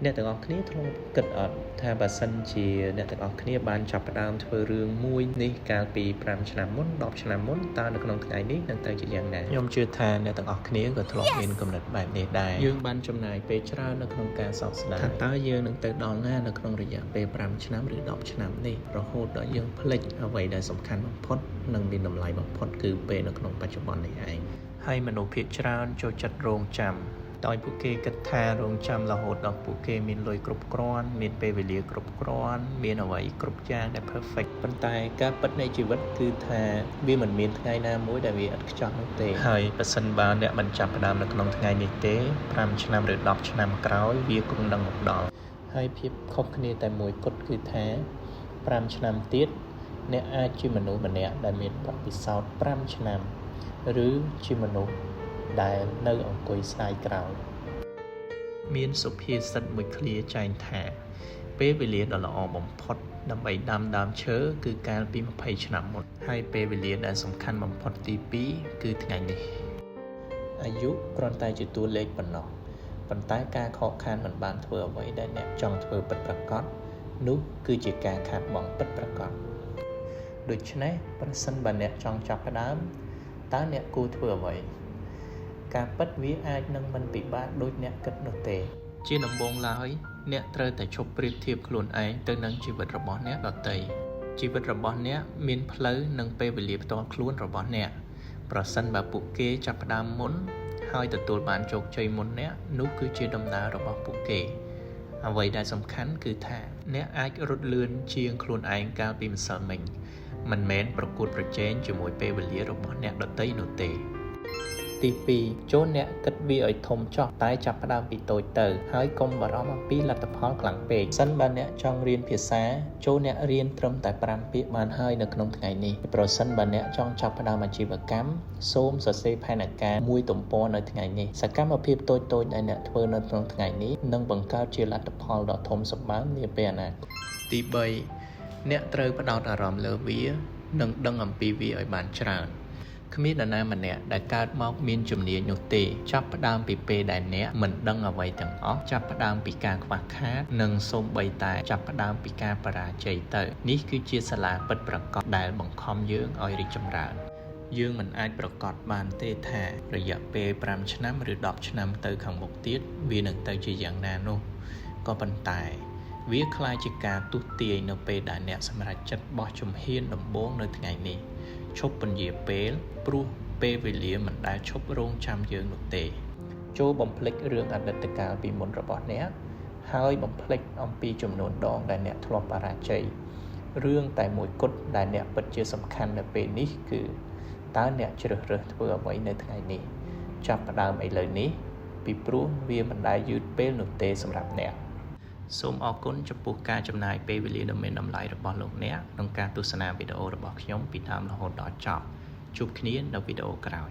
អ្នកទាំងអស់គ្នាធ្លាប់គិតអត់ថាបើសិនជាអ្នកទាំងអស់គ្នាបានចាប់ផ្ដើមធ្វើរឿងមួយនេះកាលពី5ឆ្នាំមុន10ឆ្នាំមុនតើនៅក្នុងថ្ងៃនេះនឹងទៅជាយ៉ាងណាខ្ញុំជឿថាអ្នកទាំងអស់គ្នាក៏ធ្លាប់មានគំនិតបែបនេះដែរយើងបានចំណាយពេលច្រើននៅក្នុងការសោកស្ដាយថាតើយើងនឹងទៅដល់ណានៅក្នុងរយៈពេល5ឆ្នាំឬ10ឆ្នាំនេះរហូតដល់យើងភ្លេចអ្វីដែលសំខាន់បំផុតនិងមានតម្លៃបំផុតគឺពេលនៅក្នុងបច្ចុប្បន្ននេះឯងហើយមនុស្សភាគច្រើនចូលចិត្តរងចាំដោយពួកគេគិតថារងចាំរហូតដល់ពួកគេមានលុយគ្រប់គ្រាន់មានពេលវេលាគ្រប់គ្រាន់មានអ្វីគ្រប់យ៉ាងដែល perfect ប៉ុន្តែការពិតនៃជីវិតគឺថាវាមិនមានថ្ងៃណាមួយដែលវាឥតខ្ចោះនោះទេហើយបើសិនបើអ្នកមិនចាប់ផ្ដើមនៅក្នុងថ្ងៃនេះទេ5ឆ្នាំឬ10ឆ្នាំក្រោយវាគង់នឹងមកដល់ហើយភាពខុសគ្នាតែមួយគត់គឺថា5ឆ្នាំទៀតអ្នកអាចជាមនុស្សម្នាក់ដែលមានបទពិសោធន៍5ឆ្នាំឬជាមនុស្សដែលនៅអង្គុយស្ដាយក្រោយមានសុភាសិតមួយឃ្លាចែងថាពេលវេលាដ៏ល្អបំផុតដើម្បីដាំដើមឈើគឺកាលពី20ឆ្នាំមុនហើយពេលវេលាដែលសំខាន់បំផុតទី2គឺថ្ងៃនេះអាយុគ្រាន់តែជាតួលេខប៉ុណ្ណោះប៉ុន្តែការខកខានមិនបានធ្វើអ្វីដែលអ្នកចង់ធ្វើពិតប្រាកដនោះគឺជាការខាតបង់ពិតប្រាកដដូច្នេះប្រសិនបើអ្នកចង់ចាប់ផ្ដើមតើអ្នកគួរធ្វើអ្វីការពិតវាអាចនឹងមិនពិបាកដូចអ្នកគិតនោះទេជាដំបូងឡើយអ្នកត្រូវតែឈប់ប្រៀបធៀបខ្លួនឯងទៅនឹងជីវិតរបស់អ្នកដទៃជីវិតរបស់អ្នកមានផ្លូវនិងពេលវេលាផ្ទាល់ខ្លួនរបស់អ្នកប្រសិនបើពួកគេចាប់ផ្ដើមមុនហើយទទួលបានជោគជ័យមុនអ្នកនោះគឺជាដំណើររបស់ពួកគេអ្វីដែលសំខាន់គឺថាអ្នកអាចរត់លឿនជាងខ្លួនឯងកាលពីម្សិលមិញមិនមែនប្រកួតប្រជែងជាមួយពេលវេលារបស់អ្នកដទៃនោះទេទី2ចូលអ្នកគិតវាឲ្យធំចោះតែចាប់ផ្ដើមពីតូចទៅហើយកុំបារម្ភអំពីលទ្ធផលខ្លាំងពេកសិនបើអ្នកចង់រៀនភាសាចូលអ្នករៀនត្រឹមតែ5ពាក្យបានហើយនៅក្នុងថ្ងៃនេះប្រសិនបើអ្នកចង់ចាប់ផ្ដើមអាជីវកម្មសូមសរសេរផែនការមួយទំព័រនៅថ្ងៃនេះសកម្មភាពតូចៗដែលអ្នកធ្វើនៅក្នុងថ្ងៃនេះនឹងបង្កើតជាលទ្ធផលដ៏ធំសម្បើមនាពេលអនាគតទី3អ្នកត្រូវផ្ដោតអារម្មណ៍លើវានិងដឹងអំពីវាឲ្យបានច្រើនគ្មាននរណាម្នាក់ដែលកើតមកមានជំនាញនោះទេចាប់ផ្ដើមពីពេលដែលអ្នកមិនដឹងអ្វីទាំងអស់ចាប់ផ្ដើមពីការខ្វះខាតនិងសូម្បីតែចាប់ផ្ដើមពីការបរាជ័យទៅនេះគឺជាសាលាពិតប្រាកដដែលបង្ខំយើងឲ្យរីកចម្រើនយើងមិនអាចប្រកាសបានទេថារយៈពេល5ឆ្នាំឬ10ឆ្នាំទៅខាងមុខទៀតវានឹងទៅជាយ៉ាងណានោះក៏ប៉ុន្តែវាคล้ายជាការទុះទាយនៅពេលដែលអ្នកសម្រេចចិត្តបោះជំហានដំបូងនៅថ្ងៃនេះឈប់ពន្យាពេលព្រោះពេលវេលាមិនដែលឈប់រងចាំយើងនោះទេចូលបំភ្លេចរឿងអតីតកាលពីមុនរបស់អ្នកហើយបំភ្លេចអំពីចំនួនដងដែលអ្នកធ្លាប់បរាជ័យរឿងតែមួយគត់ដែលអ្នកពិតជាសំខាន់នៅពេលនេះគឺតើអ្នកជ្រើសរើសធ្វើអ្វីនៅថ្ងៃនេះចាប់ផ្ដើមឥឡូវនេះពីព្រោះវាមិនដែលយឺតពេលនោះទេសម្រាប់អ្នកសូមអរគុណចំពោះការចំណាយពេលវេលាដ៏មានតម្លៃរបស់លោកអ្នកក្នុងការទស្សនាវីដេអូរបស់ខ្ញុំពីដើមរហូតដល់ចប់ជួបគ្នានៅវីដេអូក្រោយ